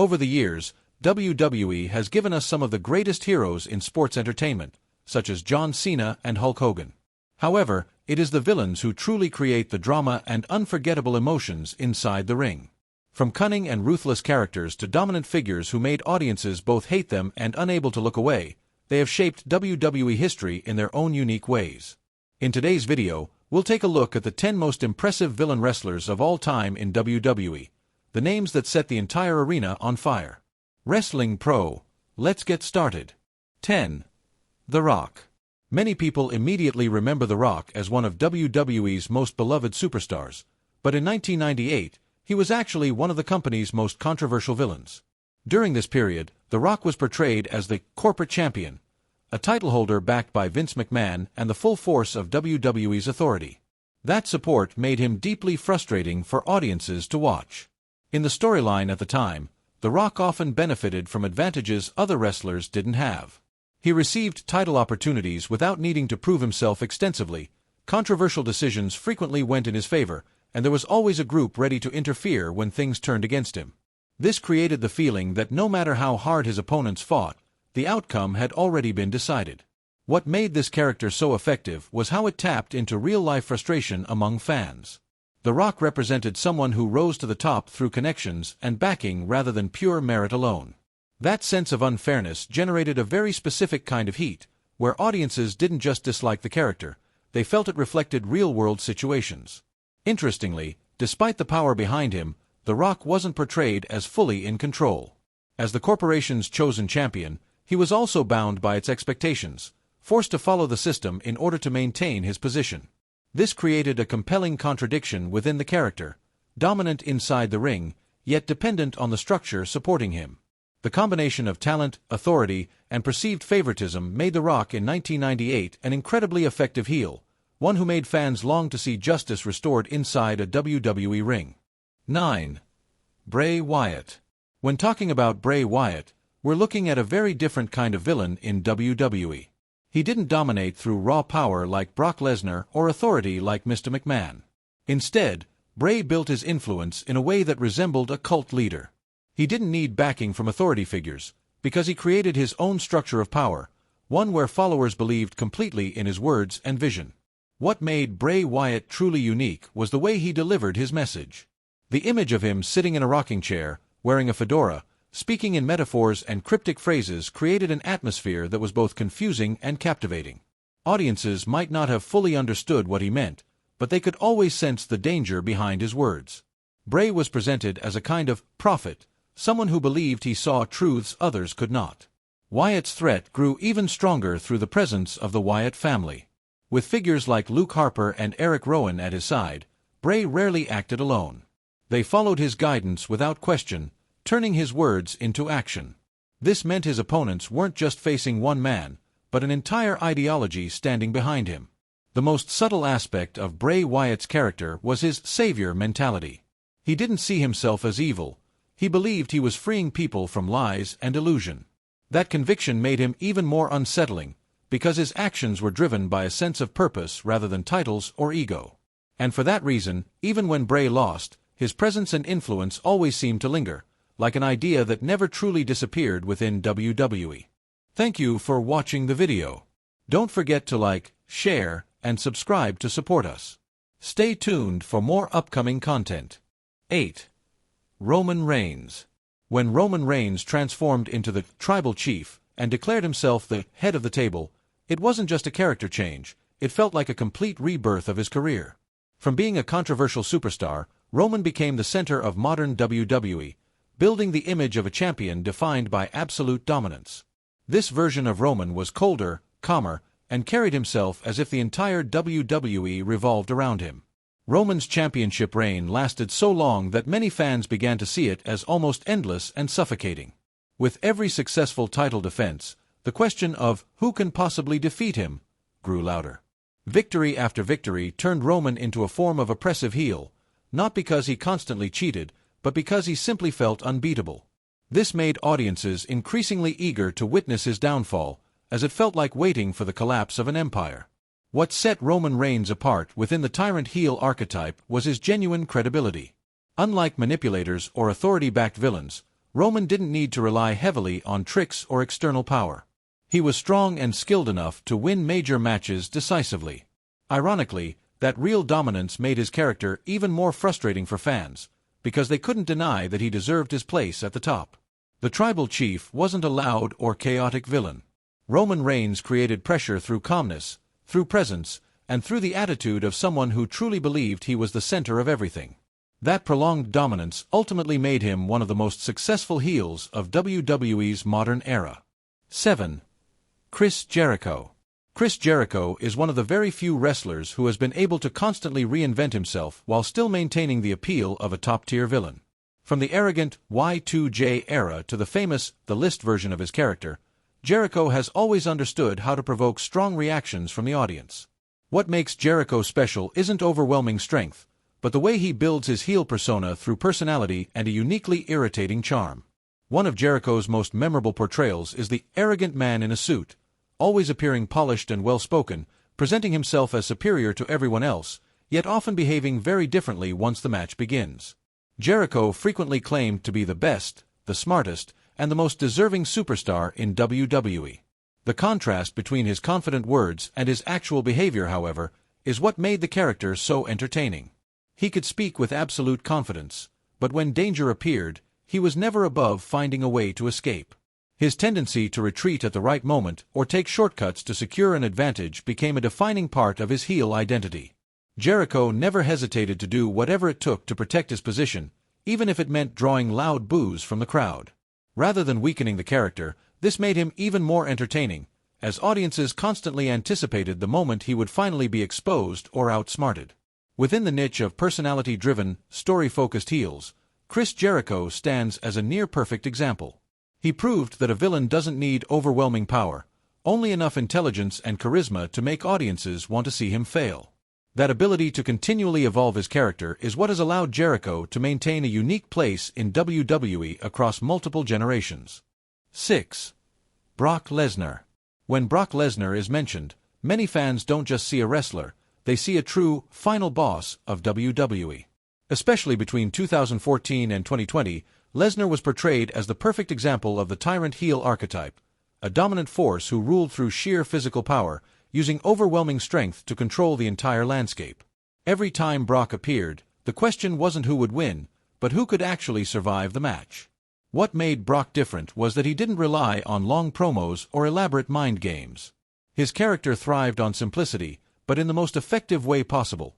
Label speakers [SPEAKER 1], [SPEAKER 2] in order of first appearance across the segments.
[SPEAKER 1] Over the years, WWE has given us some of the greatest heroes in sports entertainment, such as John Cena and Hulk Hogan. However, it is the villains who truly create the drama and unforgettable emotions inside the ring. From cunning and ruthless characters to dominant figures who made audiences both hate them and unable to look away, they have shaped WWE history in their own unique ways. In today's video, we'll take a look at the 10 most impressive villain wrestlers of all time in WWE, the names that set the entire arena on fire. Wrestling Pro. Let's get started. 10. The Rock. Many people immediately remember The Rock as one of WWE's most beloved superstars, but in 1998, he was actually one of the company's most controversial villains. During this period, The Rock was portrayed as the corporate champion, a title holder backed by Vince McMahon and the full force of WWE's authority. That support made him deeply frustrating for audiences to watch. In the storyline at the time, The Rock often benefited from advantages other wrestlers didn't have. He received title opportunities without needing to prove himself extensively, controversial decisions frequently went in his favor, and there was always a group ready to interfere when things turned against him. This created the feeling that no matter how hard his opponents fought, the outcome had already been decided. What made this character so effective was how it tapped into real-life frustration among fans. The Rock represented someone who rose to the top through connections and backing rather than pure merit alone. That sense of unfairness generated a very specific kind of heat, where audiences didn't just dislike the character, they felt it reflected real-world situations. Interestingly, despite the power behind him, The Rock wasn't portrayed as fully in control. As the corporation's chosen champion, he was also bound by its expectations, forced to follow the system in order to maintain his position. This created a compelling contradiction within the character, dominant inside the ring, yet dependent on the structure supporting him. The combination of talent, authority, and perceived favoritism made The Rock in 1998 an incredibly effective heel, one who made fans long to see justice restored inside a WWE ring. 9. Bray Wyatt. When talking about Bray Wyatt, we're looking at a very different kind of villain in WWE. He didn't dominate through raw power like Brock Lesnar or authority like Mr. McMahon. Instead, Bray built his influence in a way that resembled a cult leader. He didn't need backing from authority figures, because he created his own structure of power, one where followers believed completely in his words and vision. What made Bray Wyatt truly unique was the way he delivered his message. The image of him sitting in a rocking chair, wearing a fedora, speaking in metaphors and cryptic phrases created an atmosphere that was both confusing and captivating. Audiences might not have fully understood what he meant, but they could always sense the danger behind his words. Bray was presented as a kind of prophet, someone who believed he saw truths others could not. Wyatt's threat grew even stronger through the presence of the Wyatt family. With figures like Luke Harper and Eric Rowan at his side, Bray rarely acted alone. They followed his guidance without question, turning his words into action. This meant his opponents weren't just facing one man, but an entire ideology standing behind him. The most subtle aspect of Bray Wyatt's character was his savior mentality. He didn't see himself as evil. He believed he was freeing people from lies and illusion. That conviction made him even more unsettling, because his actions were driven by a sense of purpose rather than titles or ego. And for that reason, even when Bray lost, his presence and influence always seemed to linger, like an idea that never truly disappeared within WWE. Thank you for watching the video. Don't forget to like, share, and subscribe to support us. Stay tuned for more upcoming content. 8. Roman Reigns. When Roman Reigns transformed into the tribal chief and declared himself the head of the table, it wasn't just a character change, it felt like a complete rebirth of his career. From being a controversial superstar, Roman became the center of modern WWE, building the image of a champion defined by absolute dominance. This version of Roman was colder, calmer, and carried himself as if the entire WWE revolved around him. Roman's championship reign lasted so long that many fans began to see it as almost endless and suffocating. With every successful title defense, the question of who can possibly defeat him grew louder. Victory after victory turned Roman into a form of oppressive heel, not because he constantly cheated, but because he simply felt unbeatable. This made audiences increasingly eager to witness his downfall, as it felt like waiting for the collapse of an empire. What set Roman Reigns apart within the tyrant heel archetype was his genuine credibility. Unlike manipulators or authority-backed villains, Roman didn't need to rely heavily on tricks or external power. He was strong and skilled enough to win major matches decisively. Ironically, that real dominance made his character even more frustrating for fans, because they couldn't deny that he deserved his place at the top. The tribal chief wasn't a loud or chaotic villain. Roman Reigns created pressure through calmness, through presence, and through the attitude of someone who truly believed he was the center of everything. That prolonged dominance ultimately made him one of the most successful heels of WWE's modern era. 7. Chris Jericho. Chris Jericho is one of the very few wrestlers who has been able to constantly reinvent himself while still maintaining the appeal of a top-tier villain. From the arrogant Y2J era to the famous The List version of his character, Jericho has always understood how to provoke strong reactions from the audience. What makes Jericho special isn't overwhelming strength, but the way he builds his heel persona through personality and a uniquely irritating charm. One of Jericho's most memorable portrayals is the arrogant man in a suit, always appearing polished and well-spoken, presenting himself as superior to everyone else, yet often behaving very differently once the match begins. Jericho frequently claimed to be the best, the smartest, and the most deserving superstar in WWE. The contrast between his confident words and his actual behavior, however, is what made the character so entertaining. He could speak with absolute confidence, but when danger appeared, he was never above finding a way to escape. His tendency to retreat at the right moment or take shortcuts to secure an advantage became a defining part of his heel identity. Jericho never hesitated to do whatever it took to protect his position, even if it meant drawing loud boos from the crowd. Rather than weakening the character, this made him even more entertaining, as audiences constantly anticipated the moment he would finally be exposed or outsmarted. Within the niche of personality-driven, story-focused heels, Chris Jericho stands as a near-perfect example. He proved that a villain doesn't need overwhelming power, only enough intelligence and charisma to make audiences want to see him fail. That ability to continually evolve his character is what has allowed Jericho to maintain a unique place in WWE across multiple generations. 6. Brock Lesnar. When Brock Lesnar is mentioned, many fans don't just see a wrestler, they see a true final boss of WWE. Especially between 2014 and 2020, Lesnar was portrayed as the perfect example of the tyrant heel archetype, a dominant force who ruled through sheer physical power, using overwhelming strength to control the entire landscape. Every time Brock appeared, the question wasn't who would win, but who could actually survive the match. What made Brock different was that he didn't rely on long promos or elaborate mind games. His character thrived on simplicity, but in the most effective way possible.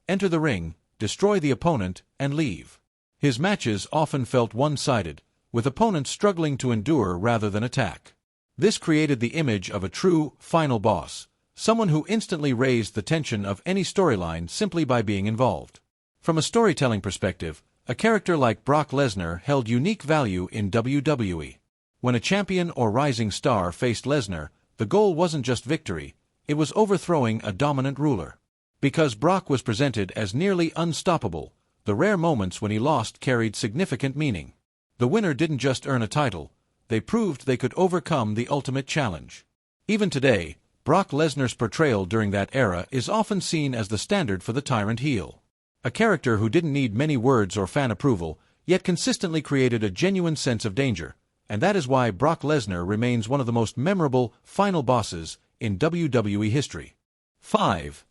[SPEAKER 1] Enter the ring, destroy the opponent, and leave. His matches often felt one-sided, with opponents struggling to endure rather than attack. This created the image of a true, final boss, someone who instantly raised the tension of any storyline simply by being involved. From a storytelling perspective, a character like Brock Lesnar held unique value in WWE. When a champion or rising star faced Lesnar, the goal wasn't just victory, it was overthrowing a dominant ruler. Because Brock was presented as nearly unstoppable, the rare moments when he lost carried significant meaning. The winner didn't just earn a title, they proved they could overcome the ultimate challenge. Even today, Brock Lesnar's portrayal during that era is often seen as the standard for the tyrant heel. A character who didn't need many words or fan approval, yet consistently created a genuine sense of danger, and that is why Brock Lesnar remains one of the most memorable final bosses in WWE history. 5.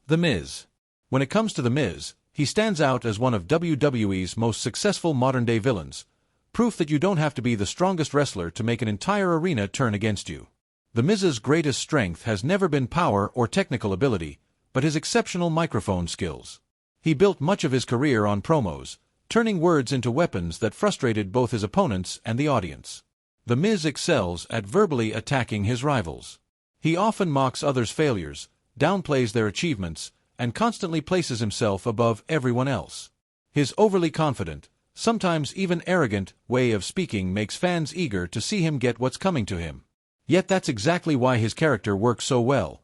[SPEAKER 1] The Miz. When it comes to The Miz, he stands out as one of WWE's most successful modern-day villains, proof that you don't have to be the strongest wrestler to make an entire arena turn against you. The Miz's greatest strength has never been power or technical ability, but his exceptional microphone skills. He built much of his career on promos, turning words into weapons that frustrated both his opponents and the audience. The Miz excels at verbally attacking his rivals. He often mocks others' failures, downplays their achievements, and constantly places himself above everyone else. His overly confident, sometimes even arrogant, way of speaking makes fans eager to see him get what's coming to him. Yet that's exactly why his character works so well.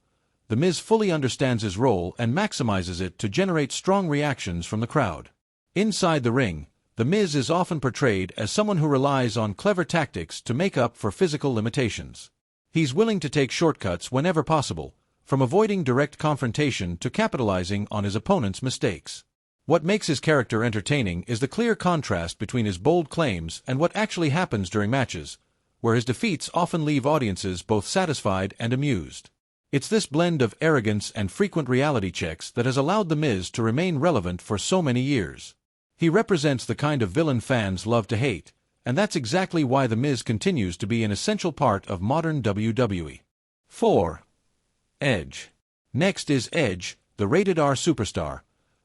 [SPEAKER 1] The Miz fully understands his role and maximizes it to generate strong reactions from the crowd. Inside the ring, The Miz is often portrayed as someone who relies on clever tactics to make up for physical limitations. He's willing to take shortcuts whenever possible, from avoiding direct confrontation to capitalizing on his opponent's mistakes. What makes his character entertaining is the clear contrast between his bold claims and what actually happens during matches, where his defeats often leave audiences both satisfied and amused. It's this blend of arrogance and frequent reality checks that has allowed The Miz to remain relevant for so many years. He represents the kind of villain fans love to hate, and that's exactly why The Miz continues to be an essential part of modern WWE. 4. Edge. Next is Edge, the rated R superstar,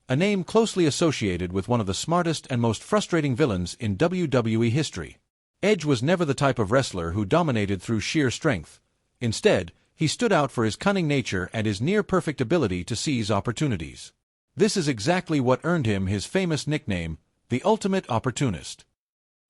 [SPEAKER 1] a name closely associated with one of the smartest and most frustrating villains in WWE history. Edge was never the type of wrestler who dominated through sheer strength. Instead, he stood out for his cunning nature and his near-perfect ability to seize opportunities. This is exactly what earned him his famous nickname, the Ultimate Opportunist.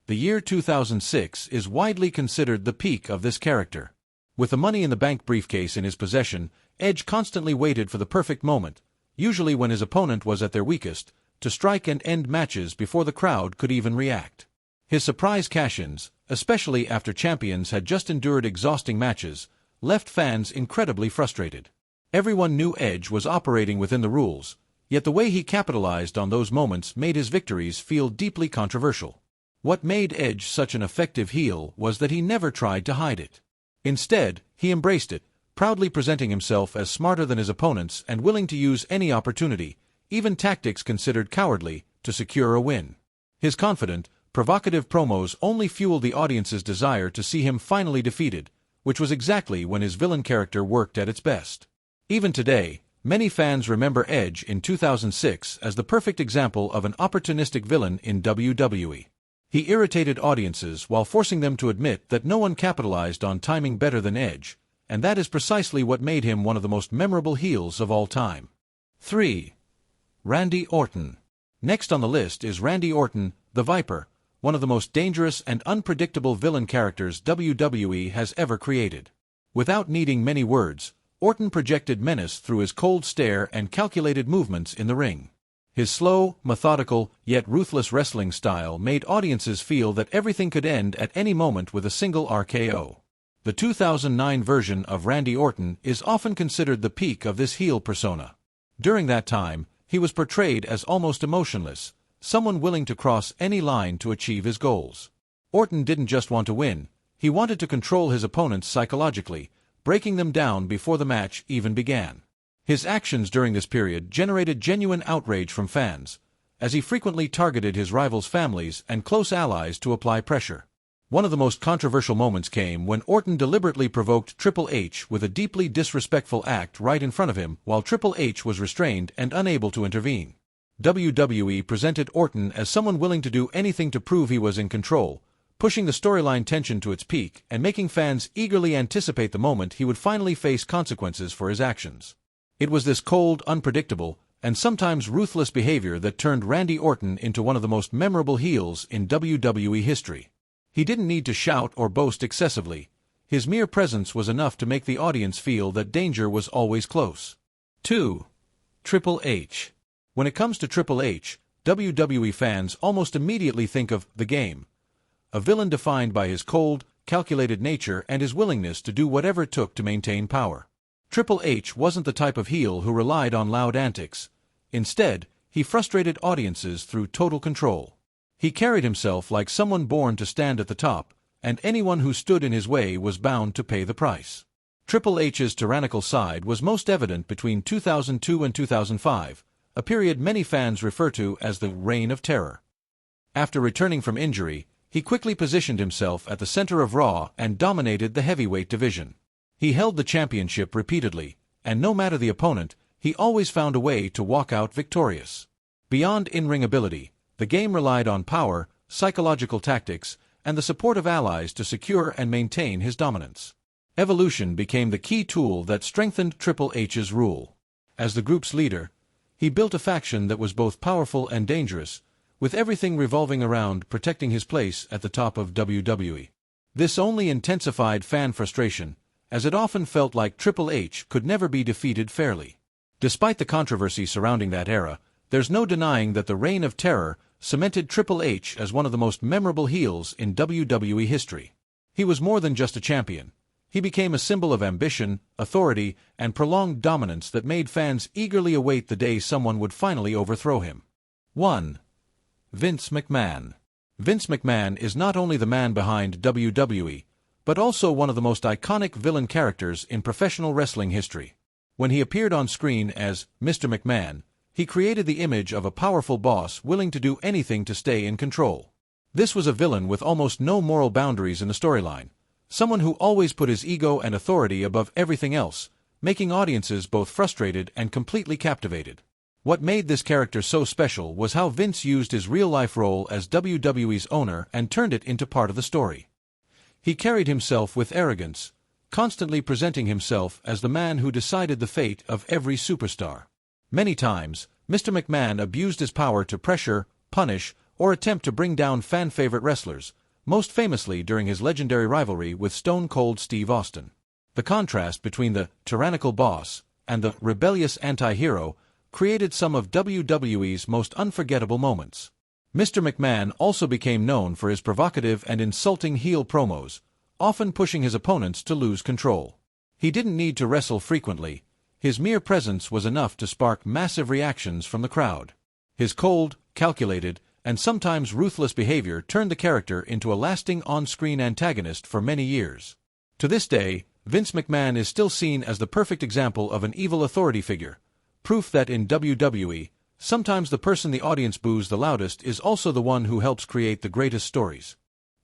[SPEAKER 1] The year 2006 is widely considered the peak of this character. With the Money in the Bank briefcase in his possession, Edge constantly waited for the perfect moment, usually when his opponent was at their weakest, to strike and end matches before the crowd could even react. His surprise cash-ins, especially after champions had just endured exhausting matches, left fans incredibly frustrated. Everyone knew Edge was operating within the rules, yet the way he capitalized on those moments made his victories feel deeply controversial. What made Edge such an effective heel was that he never tried to hide it. Instead, he embraced it, proudly presenting himself as smarter than his opponents and willing to use any opportunity, even tactics considered cowardly, to secure a win. His confident, provocative promos only fueled the audience's desire to see him finally defeated, which was exactly when his villain character worked at its best. Even today, many fans remember Edge in 2006 as the perfect example of an opportunistic villain in WWE. He irritated audiences while forcing them to admit that no one capitalized on timing better than Edge, and that is precisely what made him one of the most memorable heels of all time. 3. Randy Orton. Next on the list is Randy Orton, the Viper, one of the most dangerous and unpredictable villain characters WWE has ever created. Without needing many words, Orton projected menace through his cold stare and calculated movements in the ring. His slow, methodical, yet ruthless wrestling style made audiences feel that everything could end at any moment with a single RKO. The 2009 version of Randy Orton is often considered the peak of this heel persona. During that time, he was portrayed as almost emotionless, someone willing to cross any line to achieve his goals. Orton didn't just want to win, he wanted to control his opponents psychologically, breaking them down before the match even began. His actions during this period generated genuine outrage from fans, as he frequently targeted his rivals' families and close allies to apply pressure. One of the most controversial moments came when Orton deliberately provoked Triple H with a deeply disrespectful act right in front of him while Triple H was restrained and unable to intervene. WWE presented Orton as someone willing to do anything to prove he was in control, pushing the storyline tension to its peak and making fans eagerly anticipate the moment he would finally face consequences for his actions. It was this cold, unpredictable, and sometimes ruthless behavior that turned Randy Orton into one of the most memorable heels in WWE history. He didn't need to shout or boast excessively. His mere presence was enough to make the audience feel that danger was always close. 2. Triple H. When it comes to Triple H, WWE fans almost immediately think of The Game, a villain defined by his cold, calculated nature and his willingness to do whatever it took to maintain power. Triple H wasn't the type of heel who relied on loud antics. Instead, he frustrated audiences through total control. He carried himself like someone born to stand at the top, and anyone who stood in his way was bound to pay the price. Triple H's tyrannical side was most evident between 2002 and 2005, a period many fans refer to as the Reign of Terror. After returning from injury, he quickly positioned himself at the center of Raw and dominated the heavyweight division. He held the championship repeatedly, and no matter the opponent, he always found a way to walk out victorious. Beyond in-ring ability, The Game relied on power, psychological tactics, and the support of allies to secure and maintain his dominance. Evolution became the key tool that strengthened Triple H's rule. As the group's leader, he built a faction that was both powerful and dangerous, with everything revolving around protecting his place at the top of WWE. This only intensified fan frustration, as it often felt like Triple H could never be defeated fairly. Despite the controversy surrounding that era, there's no denying that the Reign of Terror cemented Triple H as one of the most memorable heels in WWE history. He was more than just a champion. He became a symbol of ambition, authority, and prolonged dominance that made fans eagerly await the day someone would finally overthrow him. 1. Vince McMahon. Vince McMahon is not only the man behind WWE, but also one of the most iconic villain characters in professional wrestling history. When he appeared on screen as Mr. McMahon, he created the image of a powerful boss willing to do anything to stay in control. This was a villain with almost no moral boundaries in the storyline, someone who always put his ego and authority above everything else, making audiences both frustrated and completely captivated. What made this character so special was how Vince used his real-life role as WWE's owner and turned it into part of the story. He carried himself with arrogance, constantly presenting himself as the man who decided the fate of every superstar. Many times, Mr. McMahon abused his power to pressure, punish, or attempt to bring down fan-favorite wrestlers, most famously during his legendary rivalry with Stone Cold Steve Austin. The contrast between the tyrannical boss and the rebellious anti-hero created some of WWE's most unforgettable moments. Mr. McMahon also became known for his provocative and insulting heel promos, often pushing his opponents to lose control. He didn't need to wrestle frequently. His mere presence was enough to spark massive reactions from the crowd. His cold, calculated, and sometimes ruthless behavior turned the character into a lasting on-screen antagonist for many years. To this day, Vince McMahon is still seen as the perfect example of an evil authority figure, proof that in WWE, sometimes the person the audience boos the loudest is also the one who helps create the greatest stories.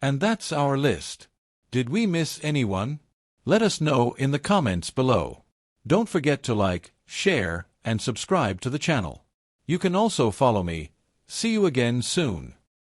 [SPEAKER 1] And that's our list. Did we miss anyone? Let us know in the comments below. Don't forget to like, share, and subscribe to the channel. You can also follow me. See you again soon.